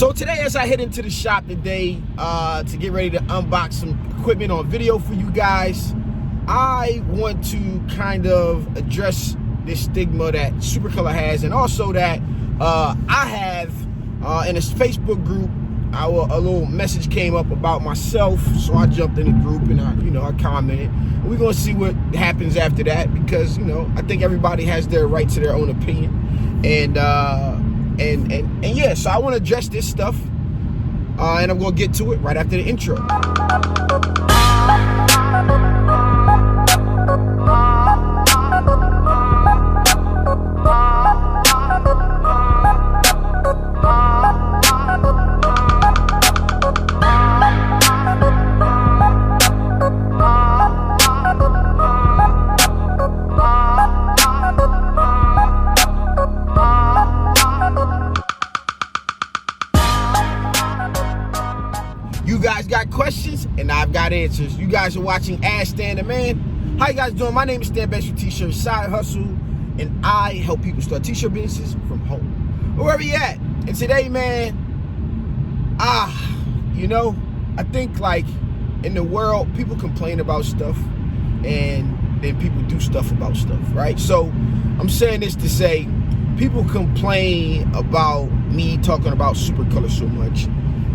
So today, as I head into the shop today to get ready to unbox some equipment on video for you guys, I want to kind of address this stigma that Supercolor has, and also that I have in a Facebook group. A little message came up about myself, so I jumped in the group and I commented. And we're gonna see what happens after that, because I think everybody has their right to their own opinion, and yeah. So I want to address this stuff, and I'm gonna get to it right after the intro. You guys got questions, and I've got answers. You guys are watching Ask Stan the Man. How you guys doing? My name is Stan Best for T-Shirt Side Hustle, and I help people start T-shirt businesses from home, wherever you at. And today, man, I think like in the world, people complain about stuff, and then people do stuff about stuff, right? So I'm saying this to say, people complain about me talking about Supercolor so much.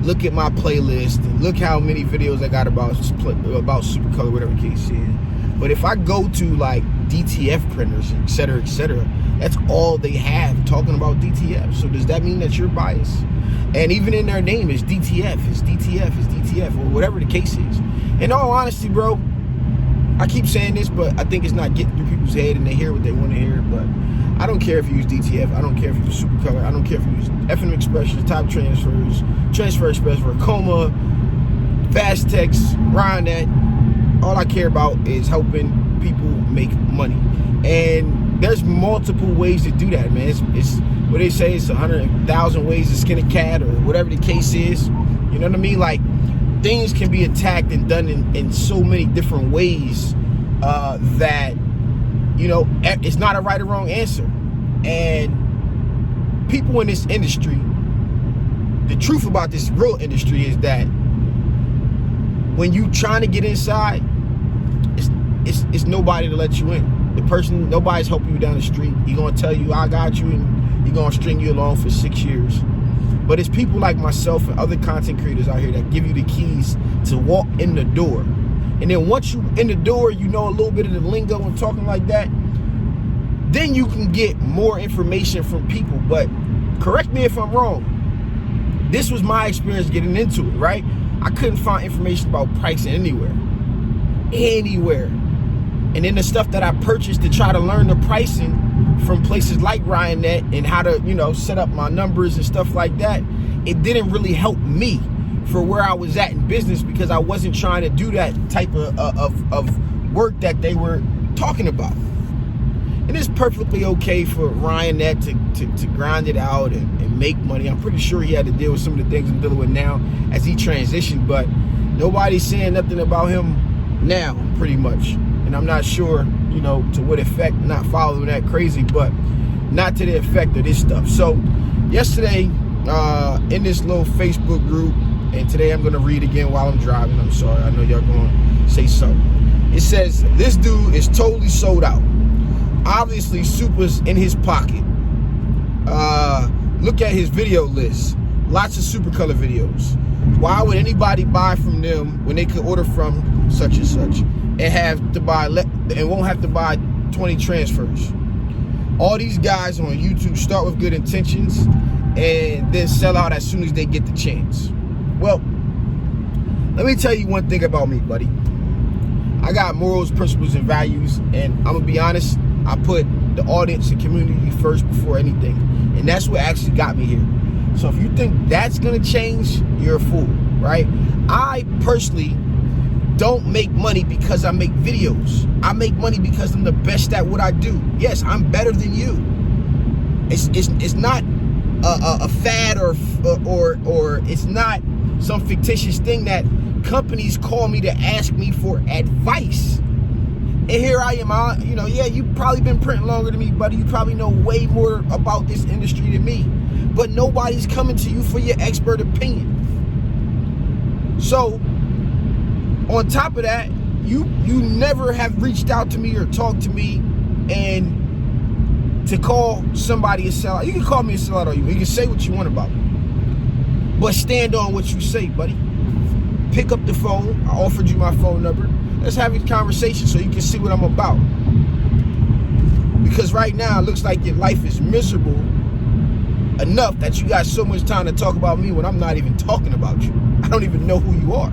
Look at my playlist and look how many videos I got about Supercolor, whatever the case is. But if I go to like DTF printers, et cetera, that's all they have talking about DTF. So does that mean that you're biased? And even in their name is DTF, or whatever the case is. In all honesty, bro, I keep saying this, but I think it's not getting through people's head, and they hear what they want to hear. But I don't care if you use DTF. I don't care if you use Supercolor. I don't care if you use FM Expressions, Top Transfers, Transfer Express, Racoma, Fast Text, Ryonet. All I care about is helping people make money. And there's multiple ways to do that, man. It's what they say, it's 100,000 ways to skin a cat, or whatever the case is. You know what I mean? Like, things can be attacked and done in so many different ways that it's not a right or wrong answer. And people in this industry, the truth about this real industry is that when you trying to get inside, it's nobody to let you in. Nobody's helping you down the street. He gonna tell you I got you, and he gonna string you along for 6 years. But it's people like myself and other content creators out here that give you the keys to walk in the door. And then once you in the door, you know a little bit of the lingo and talking like that, then you can get more information from people. But correct me if I'm wrong. This was my experience getting into it, right? I couldn't find information about pricing anywhere. And then the stuff that I purchased to try to learn the pricing from places like Ryonet and how to, set up my numbers and stuff like that, it didn't really help me for where I was at in business, because I wasn't trying to do that type of work that they were talking about. And it's perfectly okay for Ryonet to grind it out and make money. I'm pretty sure he had to deal with some of the things I'm dealing with now as he transitioned, but nobody's saying nothing about him now, pretty much. And I'm not sure, to what effect, not following that crazy, but not to the effect of this stuff. So yesterday, in this little Facebook group, and today I'm going to read again while I'm driving. I'm sorry, I know y'all going to say something. It says, this dude is totally sold out. Obviously, Super's in his pocket. Look at his video list. Lots of Supercolor videos. Why would anybody buy from them when they could order from such and such and won't have to buy 20 transfers? All these guys on YouTube start with good intentions and then sell out as soon as they get the chance. Well, let me tell you one thing about me, buddy. I got morals, principles, and values, and I'm gonna be honest, I put the audience and community first before anything, and that's what actually got me here. So if you think that's gonna change, you're a fool, right? I personally don't make money because I make videos. I make money because I'm the best at what I do. Yes, I'm better than you. It's not a fad or it's not some fictitious thing that companies call me to ask me for advice. And here I am, yeah, you've probably been printing longer than me, buddy. You probably know way more about this industry than me. but nobody's coming to you for your expert opinion. So on top of that, you never have reached out to me or talked to me and to call somebody a sellout. You can call me a sellout all you want. You can say what you want about me, but stand on what you say, buddy. Pick up the phone. I offered you my phone number. Let's have a conversation so you can see what I'm about. Because right now it looks like your life is miserable enough that you got so much time to talk about me when I'm not even talking about you. I don't even know who you are.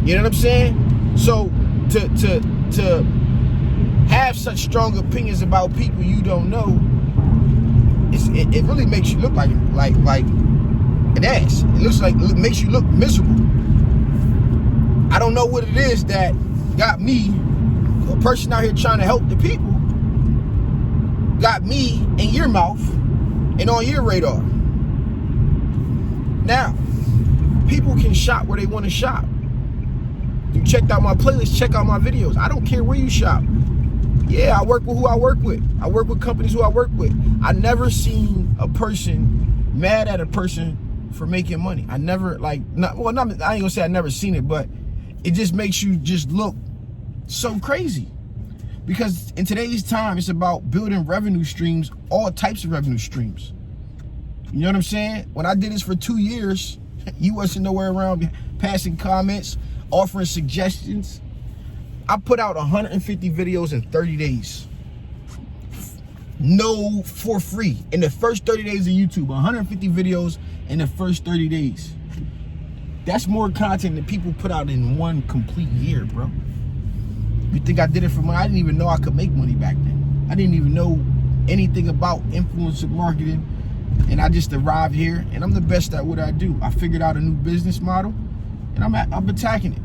You know what I'm saying? So to have such strong opinions about people you don't know, it really makes you look like an ass. It makes you look miserable. I don't know what it is that got me, a person out here trying to help the people, got me in your mouth and on your radar. Now, people can shop where they want to shop. You checked out my playlist, check out my videos. I don't care where you shop. Yeah, I work with who I work with. I work with companies who I work with. I never seen a person mad at a person for making money. I never, I ain't gonna say I never seen it, but it just makes you just look so crazy. Because in today's time, it's about building revenue streams, all types of revenue streams. You know what I'm saying? When I did this for 2 years, you wasn't nowhere around passing comments, offering suggestions. I put out 150 videos in 30 days. No, for free. In the first 30 days of YouTube, 150 videos in the first 30 days. That's more content than people put out in one complete year, bro. You think I did it for money? I didn't even know I could make money back then. I didn't even know anything about influencer marketing. And I just arrived here, and I'm the best at what I do. I figured out a new business model, and I'm attacking it.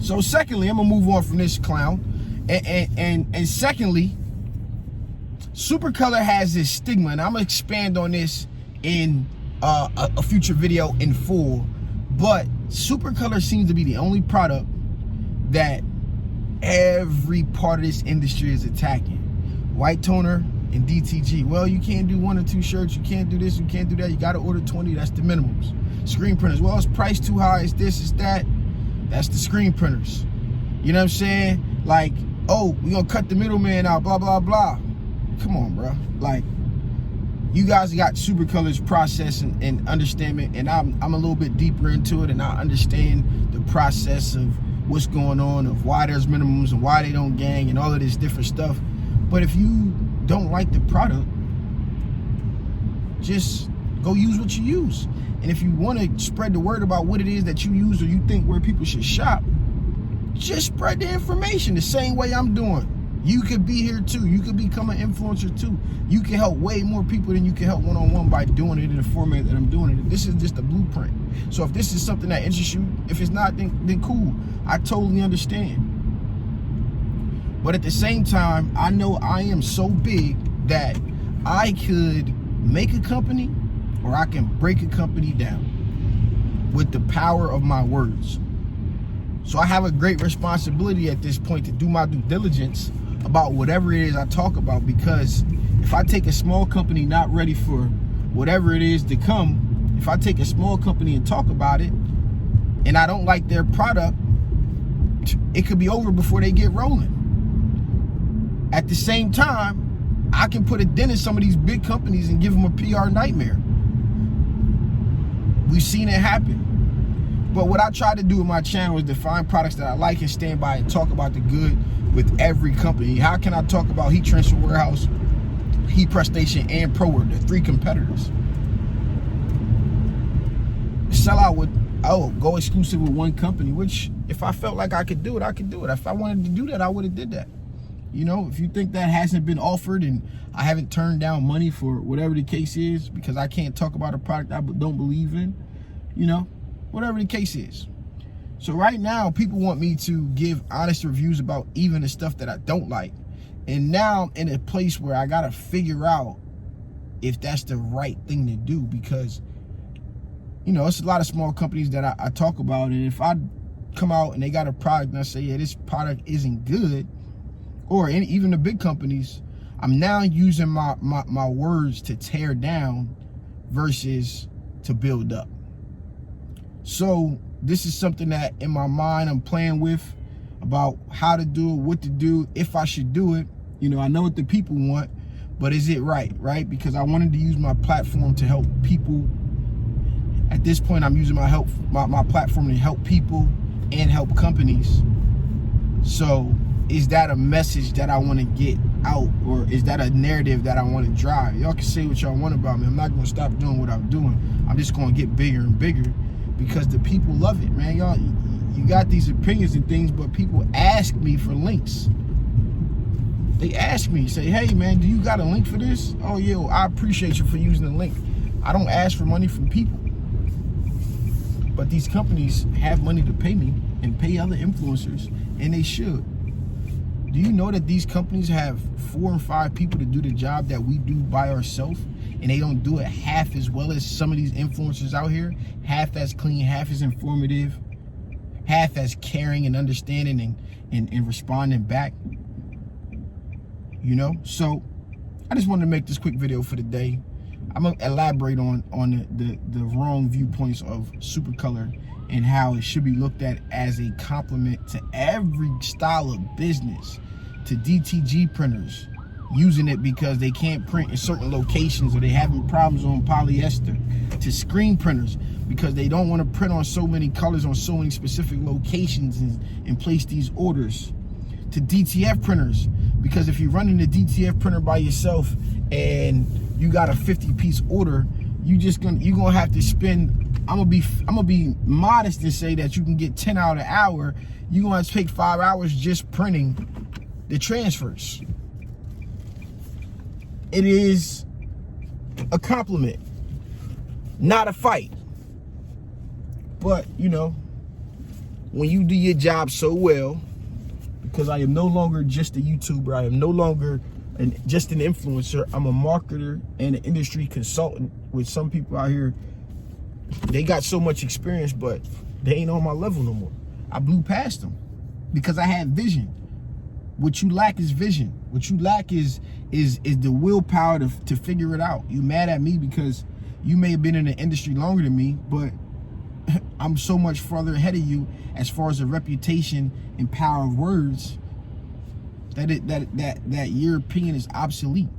So secondly, I'm gonna move on from this clown. And secondly, Supercolor has this stigma, and I'm gonna expand on this in a future video in full. But Supercolor seems to be the only product that every part of this industry is attacking. White toner and DTG. Well, you can't do 1 or 2 shirts. You can't do this. You can't do that. You got to order 20. That's the minimums. Screen printers. Well, it's priced too high. It's this. It's that. That's the screen printers. You know what I'm saying? Like, oh, we gonna cut the middleman out. Blah blah blah. Come on, bro. Like, you guys got Supercolor's process and understanding, and I'm a little bit deeper into it, and I understand the process of what's going on, of why there's minimums and why they don't gang and all of this different stuff. But if you don't like the product, just go use what you use. And if you want to spread the word about what it is that you use or you think where people should shop, just spread the information the same way I'm doing. You could be here too. You could become an influencer too. You can help way more people than you can help one-on-one by doing it in the format that I'm doing it. This is just a blueprint. So if this is something that interests you, if it's not, then cool. I totally understand. But at the same time, I know I am so big that I could make a company or I can break a company down with the power of my words. So I have a great responsibility at this point to do my due diligence about whatever it is I talk about, because if I take a small company not ready for whatever it is to come, if I take a small company and talk about it and I don't like their product, it could be over before they get rolling. At the same time, I can put a dent in some of these big companies and give them a PR nightmare. We've seen it happen. But what I try to do with my channel is define products that I like and stand by and talk about the good with every company. How can I talk about Heat Transfer Warehouse, Heat Press Station, and ProWork, the 3 competitors? Sell out with, go exclusive with one company, which if I felt like I could do it, I could do it. If I wanted to do that, I would have did that. You know, if you think that hasn't been offered and I haven't turned down money for whatever the case is because I can't talk about a product I don't believe in, you know, whatever the case is. So right now, people want me to give honest reviews about even the stuff that I don't like. And now I'm in a place where I got to figure out if that's the right thing to do, because, you know, it's a lot of small companies that I talk about. And if I come out and they got a product and I say, yeah, this product isn't good, or even the big companies, I'm now using my words to tear down versus to build up. So this is something that in my mind I'm playing with about how to do it, what to do, if I should do it. You know, I know what the people want, but is it right? Because I wanted to use my platform to help people. At this point, I'm using my platform to help people and help companies. So is that a message that I want to get out, or is that a narrative that I want to drive? Y'all can say what y'all want about me. I'm not going to stop doing what I'm doing. I'm just going to get bigger and bigger because the people love it, man. Y'all, you got these opinions and things, but people ask me for links. They ask me, say, hey, man, do you got a link for this? Oh, yeah, well, I appreciate you for using the link. I don't ask for money from people. But these companies have money to pay me and pay other influencers, and they should. Do you know that these companies have 4 and 5 people to do the job that we do by ourselves, and they don't do it half as well as some of these influencers out here? Half as clean, half as informative, half as caring and understanding and responding back. You know? So I just wanted to make this quick video for the day. I'm gonna elaborate on the wrong viewpoints of Supercolor and how it should be looked at as a compliment to every style of business, to DTG printers using it because they can't print in certain locations or they having problems on polyester, to screen printers because they don't want to print on so many colors on so many specific locations and place these orders, to DTF printers because if you're running the DTF printer by yourself and you got a 50-piece order, you're gonna have to spend. I'm gonna be modest and say that you can get 10 out an hour. You're gonna have to take 5 hours just printing the transfers. It is a compliment, not a fight. But you know, when you do your job so well, because I am no longer just a YouTuber, I am no longer just an influencer. I'm a marketer and an industry consultant with some people out here. They got so much experience, but they ain't on my level no more. I blew past them because I had vision. What you lack is vision. What you lack is the willpower to figure it out. You mad at me because you may have been in the industry longer than me, but I'm so much farther ahead of you as far as the reputation and power of words that your opinion is obsolete.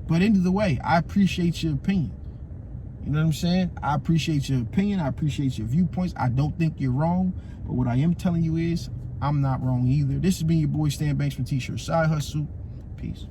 But end of the way, I appreciate your opinion. You know what I'm saying? I appreciate your opinion. I appreciate your viewpoints. I don't think you're wrong. But what I am telling you is I'm not wrong either. This has been your boy Stan Banks from T-Shirt Side Hustle. Peace.